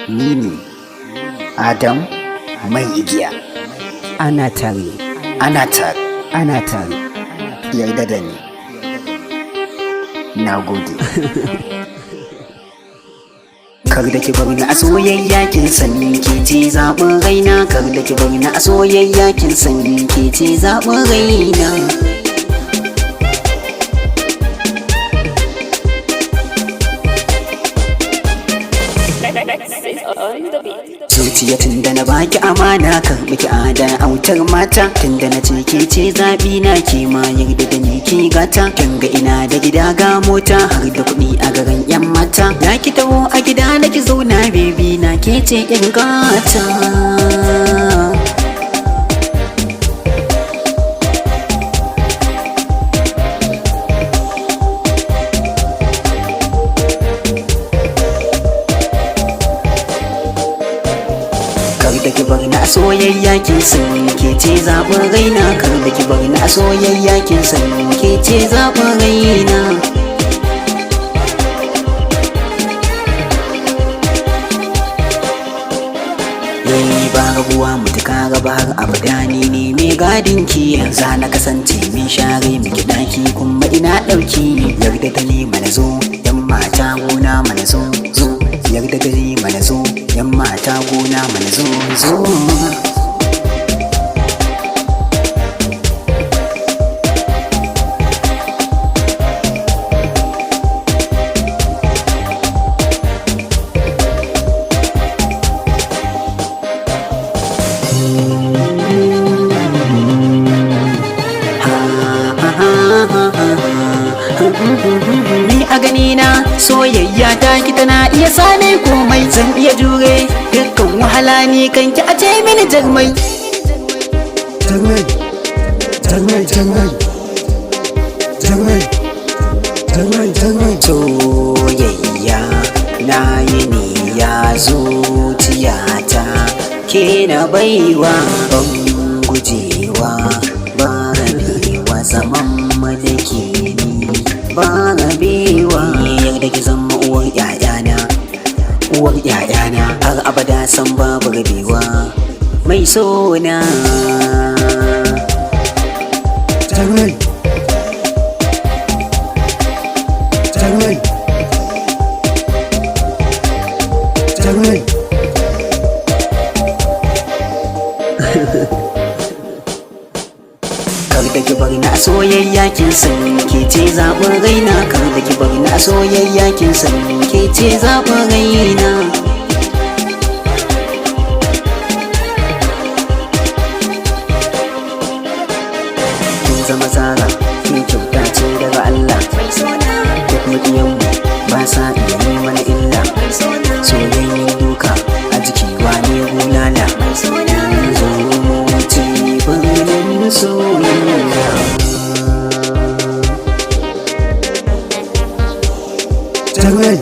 Ni ne Adam mai igiya. Ana tare, Ana tare, ana tare. yarda da ni. Na gode. Kar da ki bar ni a soyayya kin sani ke ce zaɓin raina. Kar da ki bar ni a soyayya kin sani ke ce zaɓin raina. Zuciya tun da na baki amana karɓi ki adana autar mata. Tun da na ce ke ce zaɓi na ke ma yarda da ni ki gata. Kin ga ina da gida ga mota har da kuɗi a garin yan mata. Na ki taho a gida na ki zauna bebi na ke ce yan gata. Kar da ki bar ni a soyayya kin san ke ce zaɓin raina. Kar da ki bar ni a soyayya kin san ke ce zaɓin raina. Yayi ba rabuwa mutuka raba har abada ni ne mai gadin ki. Yanzu na kasance min share miki ɗaki kuma ina ɗauki. Yarda da ni mana zo yan mata gona mana zo zo. Yarda da ni mana zo yan mata gona mana zo zo. Ni a ganina soyayya ta ki tana iya sani komai. Zan iya jure dukkan wahala ni kanki a ce mini jarmai. Jarmai, jarmai, jarmai, jarmai, jarmai, jarmai. Soyayya na yi niyya zuciyata ke na baiwa ban gujewa ba rabewa zaman madaki ni ba rabewa. Yarda ki zama uwar ƴaƴana, uwar ƴaƴana har abada san babu rabewa mai sona. Jarmai, jarmai, jarmai. Kar da ki bar ni a soyayya kin san ke ce zaɓin raina. Kar da ki bar ni a soyayya kin san ke ce zaɓin raina. Kin zama tsara kin kyauta ce daga Allah. Duk maƙiyanmu ba sa iya yi mana illa. Soyayyen duka a jiki wane bulala. Zo mu ci birnin soyayya. Jarmai.